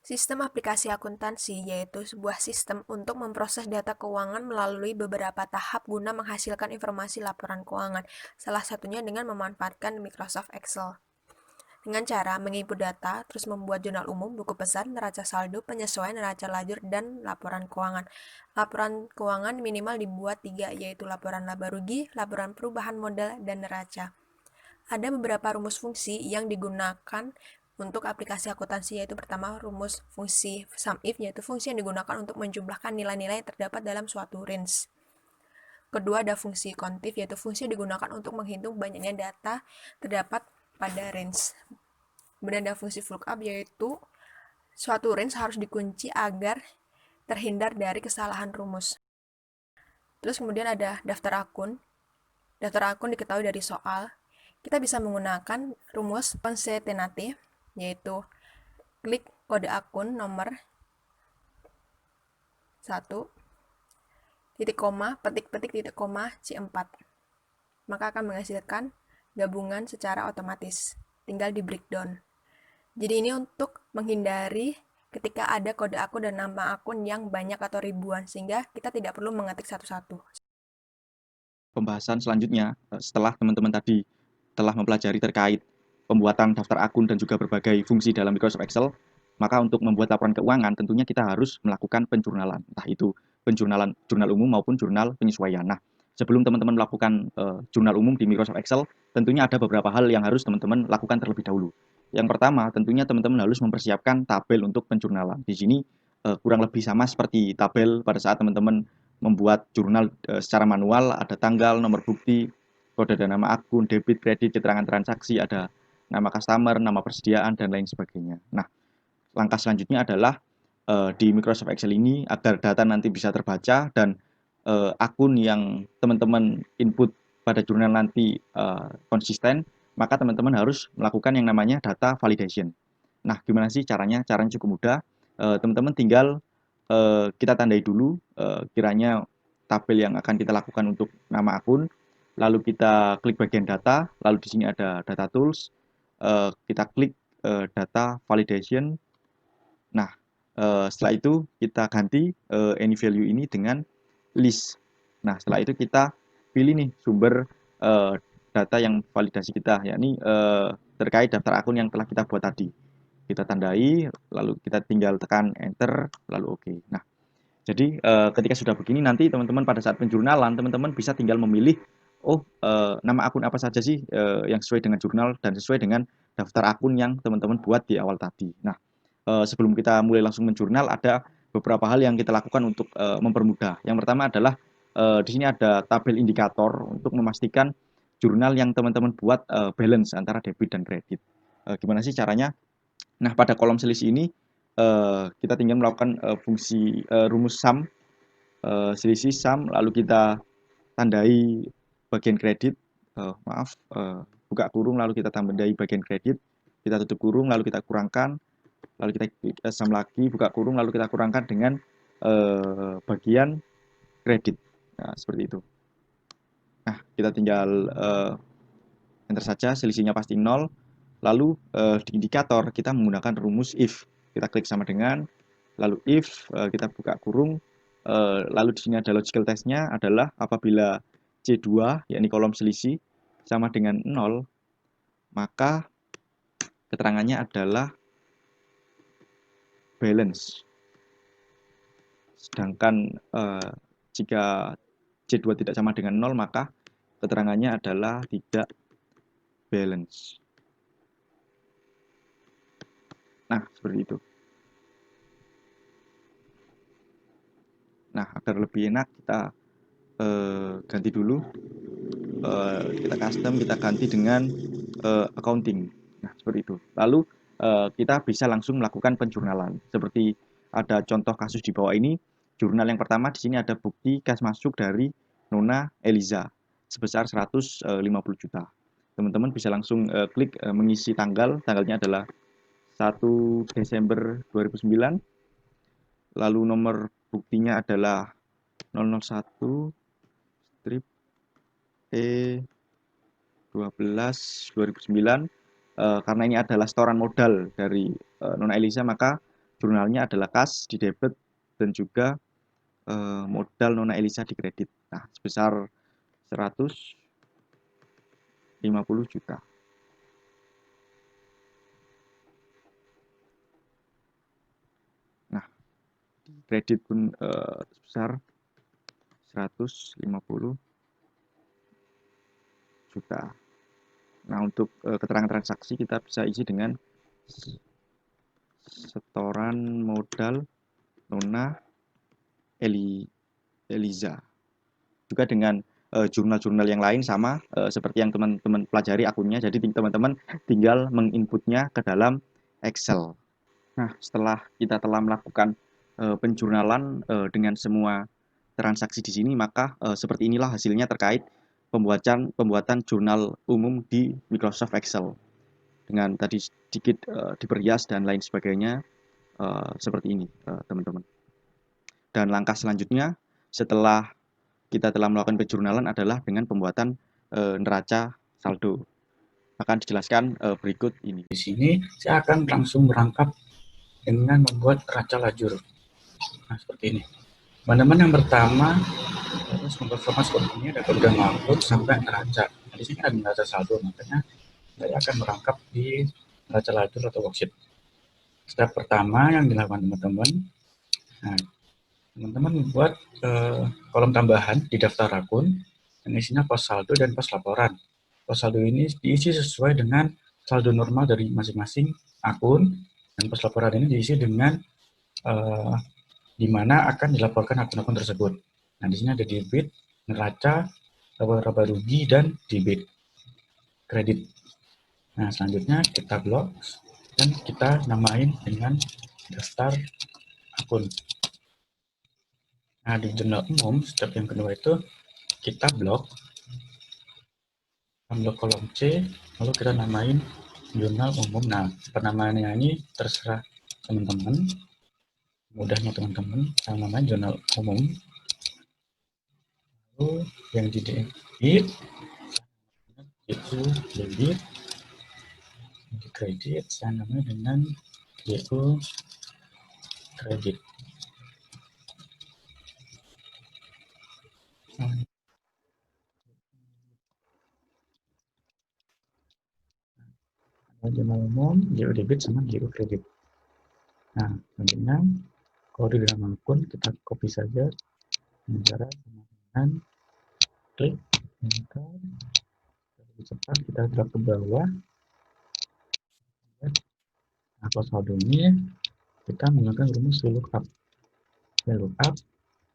Sistem aplikasi akuntansi yaitu sebuah sistem untuk memproses data keuangan melalui beberapa tahap guna menghasilkan informasi laporan keuangan, salah satunya dengan memanfaatkan Microsoft Excel. Dengan cara menginput data, terus membuat jurnal umum, buku pesan, neraca saldo, penyesuaian neraca lajur, dan laporan keuangan. Laporan keuangan minimal dibuat 3, yaitu laporan laba rugi, laporan perubahan modal, dan neraca. Ada beberapa rumus fungsi yang digunakan untuk aplikasi akuntansi, yaitu pertama rumus fungsi SUMIF, yaitu fungsi yang digunakan untuk menjumlahkan nilai-nilai yang terdapat dalam suatu range. Kedua ada fungsi kontif, yaitu fungsi yang digunakan untuk menghitung banyaknya data terdapat pada range. Kemudian ada fungsi lookup, yaitu suatu range harus dikunci agar terhindar dari kesalahan rumus. Terus kemudian ada daftar akun. Daftar akun diketahui dari soal. Kita bisa menggunakan rumus concatenative, yaitu klik kode akun nomor 1, titik koma, petik titik koma C4. Maka akan menghasilkan gabungan secara otomatis. Tinggal di breakdown. Jadi ini untuk menghindari ketika ada kode akun dan nama akun yang banyak atau ribuan, sehingga kita tidak perlu mengetik satu-satu. Pembahasan selanjutnya, setelah teman-teman tadi telah mempelajari terkait pembuatan daftar akun dan juga berbagai fungsi dalam Microsoft Excel, maka untuk membuat laporan keuangan tentunya kita harus melakukan penjurnalan, entah itu penjurnalan jurnal umum maupun jurnal penyesuaian. Nah, sebelum teman-teman melakukan jurnal umum di Microsoft Excel, tentunya ada beberapa hal yang harus teman-teman lakukan terlebih dahulu. Yang pertama, tentunya teman-teman harus mempersiapkan tabel untuk penjurnalan. Di sini kurang lebih sama seperti tabel pada saat teman-teman membuat jurnal secara manual, ada tanggal, nomor bukti, kode dan nama akun, debit, kredit, keterangan transaksi, ada nama customer, nama persediaan, dan lain sebagainya. Nah, langkah selanjutnya adalah di Microsoft Excel ini agar data nanti bisa terbaca dan akun yang teman-teman input pada jurnal nanti konsisten, maka teman-teman harus melakukan yang namanya data validation. Nah, gimana sih caranya? Caranya cukup mudah. Teman-teman tinggal kita tandai dulu kiranya tabel yang akan kita lakukan untuk nama akun, lalu kita klik bagian data, lalu di sini ada data tools, kita klik data validation. Nah, setelah itu kita ganti any value ini dengan list. Nah, setelah itu kita pilih nih sumber data yang validasi kita, yakni terkait daftar akun yang telah kita buat tadi. Kita tandai, lalu kita tinggal tekan enter, lalu oke. Nah, jadi ketika sudah begini nanti teman-teman pada saat penjurnalan teman-teman bisa tinggal memilih nama akun apa saja sih yang sesuai dengan jurnal dan sesuai dengan daftar akun yang teman-teman buat di awal tadi. Nah, sebelum kita mulai langsung menjurnal ada beberapa hal yang kita lakukan untuk mempermudah. Yang pertama adalah di sini ada tabel indikator untuk memastikan jurnal yang teman-teman buat balance antara debit dan kredit. Gimana sih caranya? Nah, pada kolom selisih ini kita tinggal melakukan fungsi rumus sum, selisih sum, lalu kita tandai bagian kredit, buka kurung, lalu kita tandai bagian kredit, kita tutup kurung, lalu kita kurangkan, lalu kita sum lagi, buka kurung, lalu kita kurangkan dengan bagian kredit. Nah, seperti itu. Nah, kita tinggal enter saja, selisihnya pasti 0. Lalu di indikator kita menggunakan rumus if. Kita klik sama dengan, lalu if kita buka kurung, lalu di sini ada logical testnya adalah apabila C2 yakni kolom selisih sama dengan 0, maka keterangannya adalah balance. Sedangkan jika C2 tidak sama dengan 0, maka keterangannya adalah tidak balance. Nah, seperti itu. Nah, agar lebih enak kita ganti dulu. Kita custom, kita ganti dengan accounting. Nah, seperti itu. Lalu kita bisa langsung melakukan penjurnalan. Seperti ada contoh kasus di bawah ini. Jurnal yang pertama di sini ada bukti kas masuk dari Nona Eliza sebesar 150 juta. Teman-teman bisa langsung klik mengisi tanggal. Tanggalnya adalah 1 Desember 2009. Lalu nomor buktinya adalah 001 strip E 12 2009. Karena ini adalah setoran modal dari Nona Elisa, maka jurnalnya adalah kas di debit dan juga modal Nona Elisa di kredit. Nah, sebesar 150 juta. Nah, di kredit pun sebesar 150 juta. Nah, untuk keterangan transaksi kita bisa isi dengan setoran modal Nona Eliza. Juga dengan jurnal-jurnal yang lain sama seperti yang teman-teman pelajari akunnya. Jadi teman-teman tinggal menginputnya ke dalam Excel. Nah, setelah kita telah melakukan penjurnalan dengan semua transaksi di sini, maka seperti inilah hasilnya terkait pembuatan jurnal umum di Microsoft Excel. Dengan tadi sedikit diperias dan lain sebagainya, seperti ini, teman-teman. Dan langkah selanjutnya, setelah kita telah melakukan penjurnalan adalah dengan pembuatan neraca saldo. Akan dijelaskan berikut ini. Di sini saya akan langsung merangkap dengan membuat neraca lajur. Nah, seperti ini. Teman-teman, yang pertama harus memperforma seperti ini, ada kemudian maupun sampai neraca. Nah, di sini ada neraca saldo, makanya saya akan merangkap di neraca lajur atau worksheet. Step pertama yang dilakukan teman-teman, nah, teman-teman membuat kolom tambahan di daftar akun yang isinya pos saldo dan pos laporan. Pos saldo ini diisi sesuai dengan saldo normal dari masing-masing akun, dan pos laporan ini diisi dengan di mana akan dilaporkan akun-akun tersebut. Nah, di sini ada debit, neraca, laba rugi, dan debit kredit. Nah, selanjutnya kita blok dan kita namain dengan daftar akun. Nah, di jurnal umum, step yang kedua itu kita blok kolom C, lalu kita namain jurnal umum. Nah, penamaannya ini terserah teman-teman, mudahnya teman-teman, saya namain jurnal umum. Lalu yang di debit itu debit, di kredit saya namanya dengan DO kredit. Jurnal umum, GO debit sama GO kredit. Nah, selanjutnya kode dalam akun kita copy saja dengan cara dengan klik enter. Lebih cepat kita drag ke bawah. Nah, kalau saldo ini kita menggunakan rumus VLOOKUP.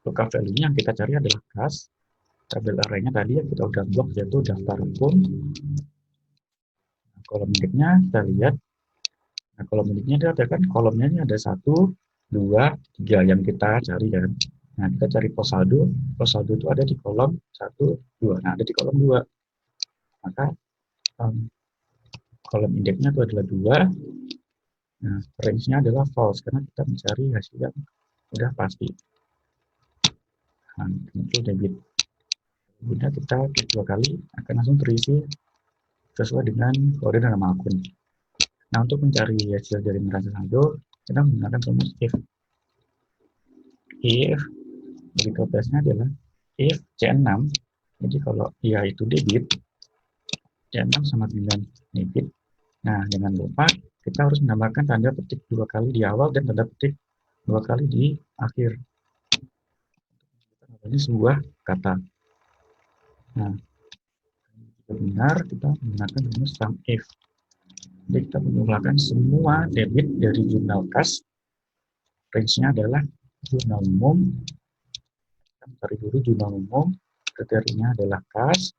Lookup value-nya yang kita cari adalah kas. Tabel array-nya tadi yang kita udah blok yaitu daftar akun. Nah, kolom indeknya kita lihat. Nah, kolom indeknya ada kan kolomnya ini ada 1, 2, 3 yang kita cari kan. Nah, kita cari pos saldo. Pos saldo itu ada di kolom 1, 2. Nah, ada di kolom 2. Maka kolom indeknya itu adalah 2. Nah, range-nya adalah false karena kita mencari hasil yang udah pasti. Nah, muncul debit. Kemudian kita klik 2 kali akan langsung terisi sesuai dengan kode nama akun. Nah, untuk mencari hasil dari neraca saldo, kita menggunakan rumus if. If dari topesnya adalah if C6. Jadi kalau ia itu debit, C6 sama dengan debit. Nah, jangan lupa kita harus menambahkan tanda petik 2 kali di awal dan tanda petik 2 kali di akhir. Ini sebuah kata. Nah, jika benar kita menggunakan rumus sum if. Jadi kita menjumlahkan semua debit dari jurnal kas. Range-nya adalah jurnal umum. Kita cari dulu jurnal umum. Kriterianya adalah kas.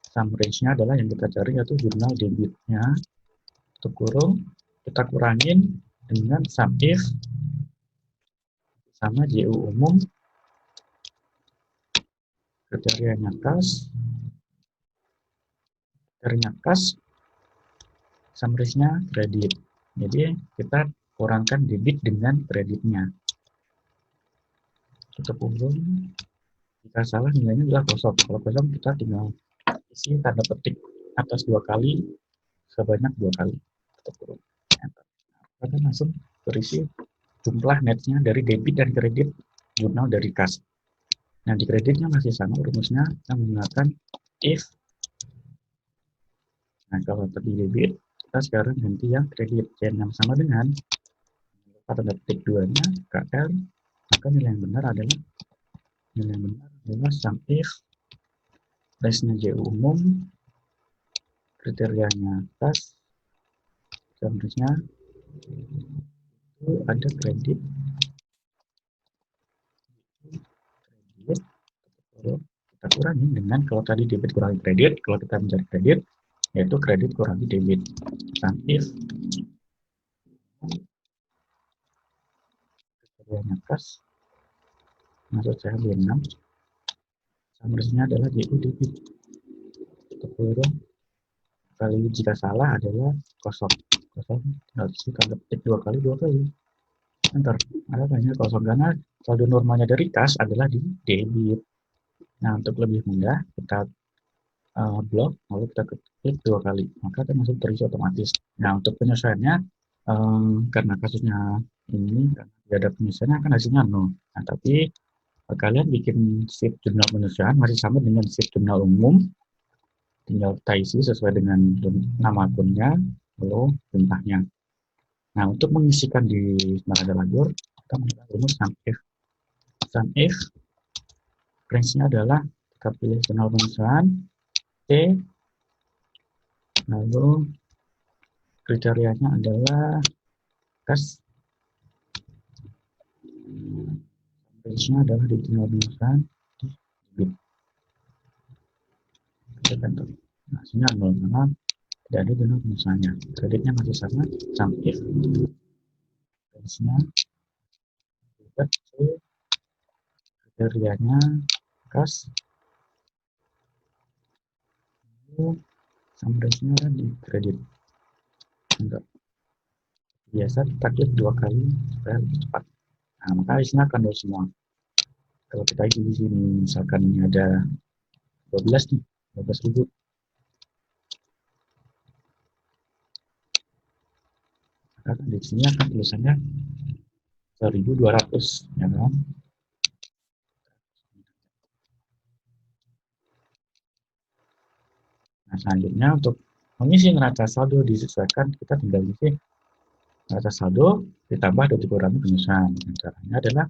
Sum range-nya adalah yang kita cari yaitu jurnal debitnya. Tutup kurung. Kita kurangin dengan sum if sama JU umum. Kriterianya kas. Kriterianya kas. Sum range-nya kredit. Jadi kita kurangkan debit dengan kreditnya. Tutup kurung. Jika salah nilainya adalah kosong. Kalau kosong kita tinggal isi tanda petik atas 2 kali sebanyak 2 kali. Tutup kurung. Kita langsung berisi jumlah netsnya dari debit dan kredit jurnal dari kas. Nah, di kreditnya masih sama rumusnya, kita menggunakan if. Nah, kalau tadi debit, kita sekarang ganti yang kredit. C6 sama dengan tanda petik 2-nya KL, maka nilai yang benar adalah sum if price-nya J umum, kriterianya kas, seharusnya itu ada kredit, kita kurangi dengan, kalau tadi debit kurangi kredit, kalau kita mencari kredit, yaitu kredit kurangi debit. Sum if kriterianya kas, maksud saya B6, summersnya adalah JU debit, kurung kali jika salah adalah kosong, tinggal kita ketik 2 kali enter, ada banyak kosong karena saldo normalnya dari kas adalah di debit. Nah, untuk lebih mudah kita blok, lalu kita klik 2 kali, maka akan masuk terisi otomatis. Nah, untuk penyesuaiannya, karena kasusnya ini karena tidak ada penyesuaian akan hasilnya 0. Nah, tapi kalian bikin sheet jurnal penyesuaian masih sama dengan sheet jurnal umum, tinggal kita isi sesuai dengan nama akunnya, lalu jumlahnya. Nah, untuk mengisikan di neraca lajur, kita menggunakan rumus sum if. Sum if range-nya adalah kita pilih jurnal penyesuaian T, lalu kriterianya adalah kas, range-nya adalah di jurnal penyesuaian debit. Kita enter. Nah, hasilnya 0 karena tidak ada jurnal penyesuaiannya. Kreditnya masih sama, sum if range-nya debit C, kriterianya kas, sum range-nya di kredit. Enggak. Biasa kita klik 2 kali supaya lebih cepat. Nah, maka isinya akan 0 semua. Kalau kita isi di sini, misalkan ini ada 12 nih, 12.000. Maka di sini akan tulisannya 1.200, ya kan? Nah, selanjutnya untuk mengisi neraca saldo disesuaikan, kita tinggal isi neraca saldo ditambah dan dikurangi penyesuaian. Caranya adalah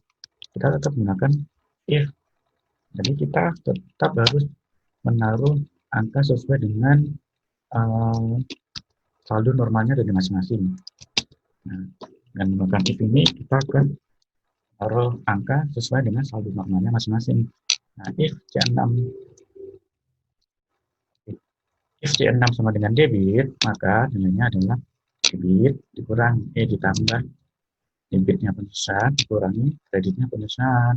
kita tetap menggunakan if. Jadi kita tetap harus menaruh angka sesuai dengan saldo normalnya dari masing-masing. Nah, dengan menggunakan if ini kita akan taruh angka sesuai dengan saldo normalnya masing-masing. Nah, if C6 sama dengan debit, maka nilainya adalah debit dikurang ditambah debitnya penyesuaian dikurangi kreditnya penyesuaian.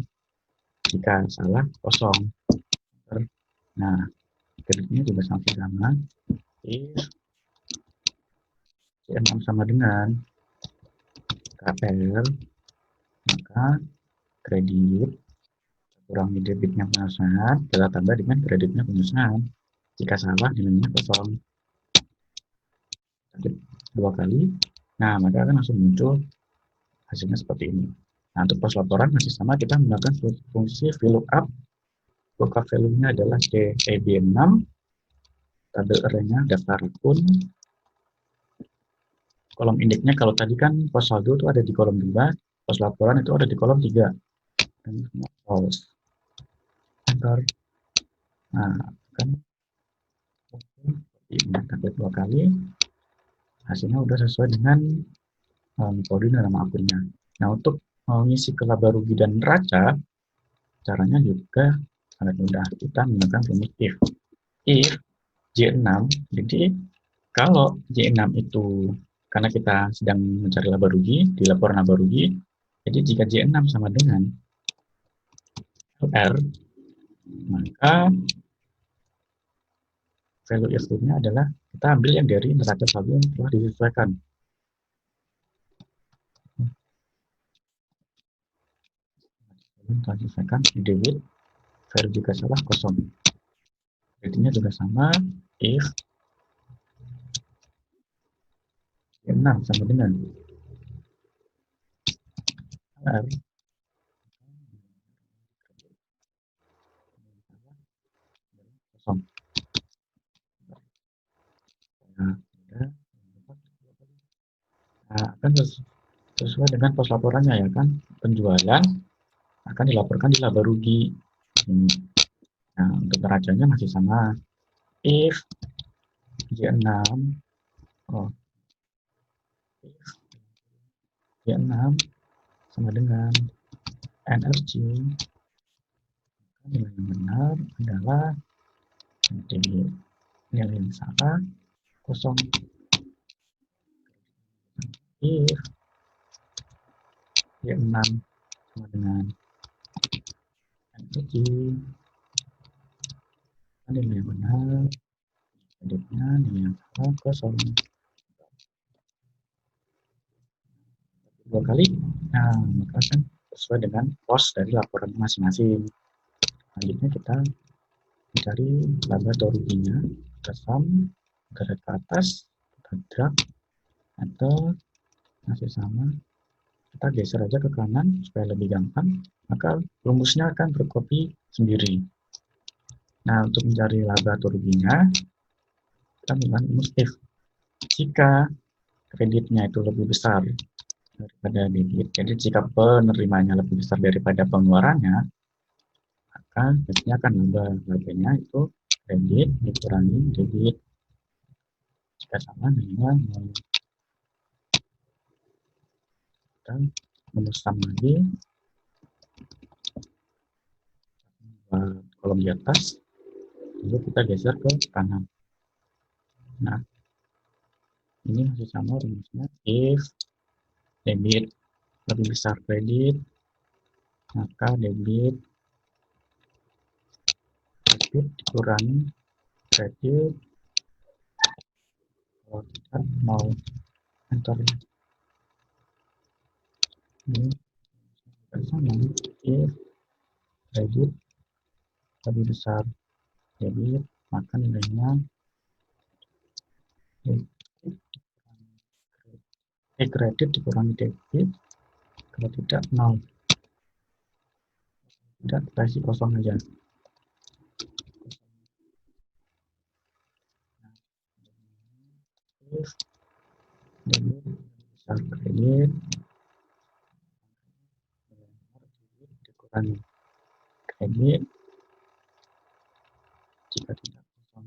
Jika salah, kosong. Nah, kreditnya juga sama. If C6 sama dengan KL, maka kredit kurangi debitnya penyesuaian, kita tambah dengan kreditnya penyesuaian. Jika salah, nilainya kosong. Klik 2 kali, nah maka akan langsung muncul hasilnya seperti ini. Nah, untuk pos laporan masih sama, kita menggunakan fungsi VLOOKUP. Lookup value-nya adalah CEB6, tabel array-nya daftar akun, kolom indeksnya kalau tadi kan pos saldo itu ada di kolom 2, pos laporan itu ada di kolom 3. Dan false. Enter. Nah, kan ini klik 2 kali, hasilnya udah sesuai dengan kode dan nama akunnya. Nah, untuk mengisi ke laba rugi dan neraca, caranya juga sangat mudah. Kita menggunakan rumus if. If J6, jadi kalau J6 itu karena kita sedang mencari laba rugi, di laporan laba rugi, jadi jika J6 sama dengan LR, maka value if-nya adalah kita ambil yang dari neraca saldo yang telah disesuaikan. Telah disesuaikan di debit, value jika salah kosong. Artinya juga sama, if J6 sama dengan R kosong. Nah, akan sesuai dengan pos laporannya ya kan, penjualan akan dilaporkan di laba rugi ini. Nah, untuk neracanya masih sama, if J6 if J6 sama dengan energi, nilai yang benar adalah nilai yang salah kosong. If Y6 sama dengan energi, nilai yang benar adiknya nilai yang salah kosong. Dua kali, nah maka kan sesuai dengan pos dari laporan masing-masing. Selanjutnya kita mencari laba atau ruginya, kita sum, garis ke atas, kita drag, atau masih sama, kita geser aja ke kanan supaya lebih gampang, maka rumusnya akan berkopi sendiri. Nah, untuk mencari laba atau ruginya, kita menggunakan rumus if. Jika kreditnya itu lebih besar daripada debit, jadi jika penerimanya lebih besar daripada pengeluarannya, maka biasanya akan laba. Labanya itu kredit dikurangi debit. Jika sama dengan kita menuliskan lagi kolom di atas, lalu kita geser ke kanan. Nah, ini masih sama rumusnya, if debit lebih besar kredit, maka debit dikurangi kredit. Kalau kita mau enter ini sama, if kredit lebih besar debit, maka nilainya kredit dikurangi debit, kalau tidak 0. Tidak, kita isi kosong aja. If debit besar kredit dikurangi kredit, jika tidak kosong.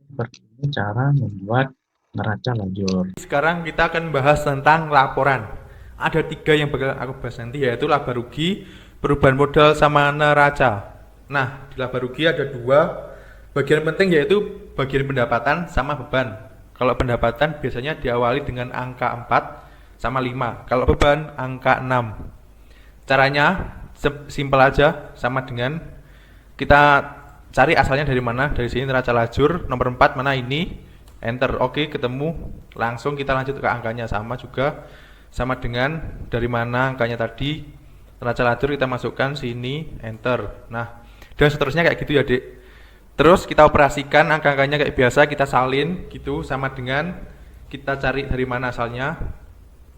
Seperti ini cara membuat neraca lajur. Sekarang kita akan bahas tentang laporan. Ada 3 yang bakal aku bahas nanti, yaitu laba rugi, perubahan modal, sama neraca. Nah, di laba rugi ada 2 bagian penting, yaitu bagian pendapatan sama beban. Kalau pendapatan biasanya diawali dengan angka 4 sama 5. Kalau beban angka 6. Caranya simpel aja, sama dengan kita cari asalnya dari mana. Dari sini neraca lajur nomor 4 mana ini, enter. Oke, ketemu. Langsung kita lanjut ke angkanya, sama juga, sama dengan dari mana angkanya tadi, neraca lajur kita masukkan sini, enter. Nah, dan seterusnya kayak gitu ya, Dek. Terus kita operasikan angka-angkanya kayak biasa, kita salin gitu, sama dengan kita cari dari mana asalnya.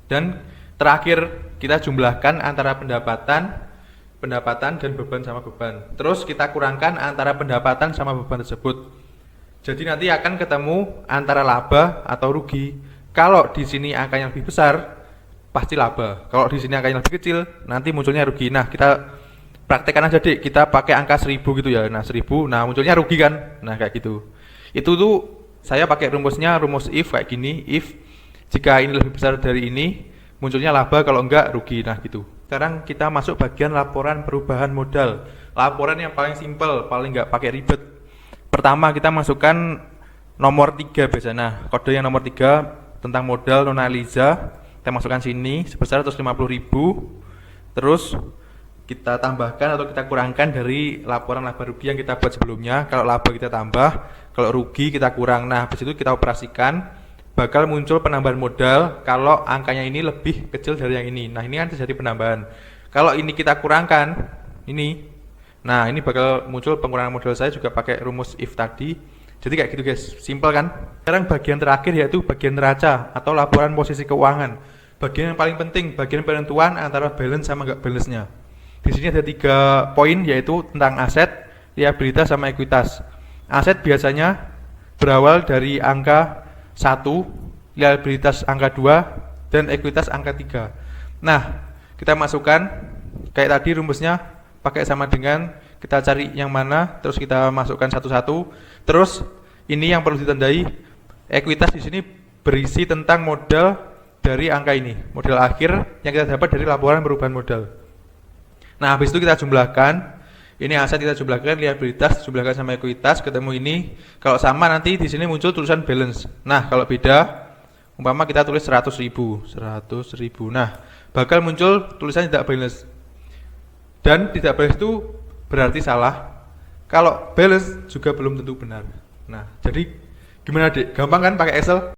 Dan terakhir kita jumlahkan antara pendapatan dan beban sama beban. Terus kita kurangkan antara pendapatan sama beban tersebut. Jadi nanti akan ketemu antara laba atau rugi. Kalau di sini angkanya lebih besar, pasti laba. Kalau di sini angkanya lebih kecil, nanti munculnya rugi. Nah, kita praktekkan aja, Dik. Kita pakai angka 1000 gitu ya. Nah, 1000, nah munculnya rugi kan? Nah, kayak gitu. Itu tuh saya pakai rumusnya, rumus if kayak gini. If jika ini lebih besar dari ini, munculnya laba, kalau enggak rugi. Nah, gitu. Sekarang kita masuk bagian laporan perubahan modal. Laporan yang paling simpel, paling enggak pakai ribet. Pertama kita masukkan nomor 3 biasanya. Nah, kode yang nomor 3 tentang modal nonaliza, kita masukkan sini sebesar 150.000. Terus kita tambahkan atau kita kurangkan dari laporan laba rugi yang kita buat sebelumnya. Kalau laba kita tambah, kalau rugi kita kurang. Nah, habis itu kita operasikan, bakal muncul penambahan modal kalau angkanya ini lebih kecil dari yang ini. Nah, ini kan terjadi penambahan. Kalau ini kita kurangkan, ini, nah ini bakal muncul pengurangan modal. Saya juga pakai rumus if tadi. Jadi kayak gitu guys, simpel kan. Sekarang bagian terakhir yaitu bagian neraca atau laporan posisi keuangan. bagian yang paling penting, bagian penentuan antara balance sama nggak balance-nya. Di sini ada 3 poin, yaitu tentang aset, liabilitas, sama ekuitas. Aset biasanya berawal dari angka 1, liabilitas angka 2, dan ekuitas angka 3. Nah, kita masukkan kayak tadi rumusnya pakai sama dengan kita cari yang mana, terus kita masukkan satu-satu. Terus ini yang perlu ditandai, ekuitas di sini berisi tentang modal dari angka ini, modal akhir yang kita dapat dari laporan perubahan modal. Nah, habis itu kita jumlahkan. Ini aset kita jumlahkan, liabilitas jumlahkan sama ekuitas, ketemu ini. Kalau sama nanti di sini muncul tulisan balance. Nah, kalau beda, umpama kita tulis 100.000. Nah, bakal muncul tulisan tidak balance. Dan tidak balance itu berarti salah. Kalau balance juga belum tentu benar. Nah, jadi gimana, Dik? Gampang kan pakai Excel?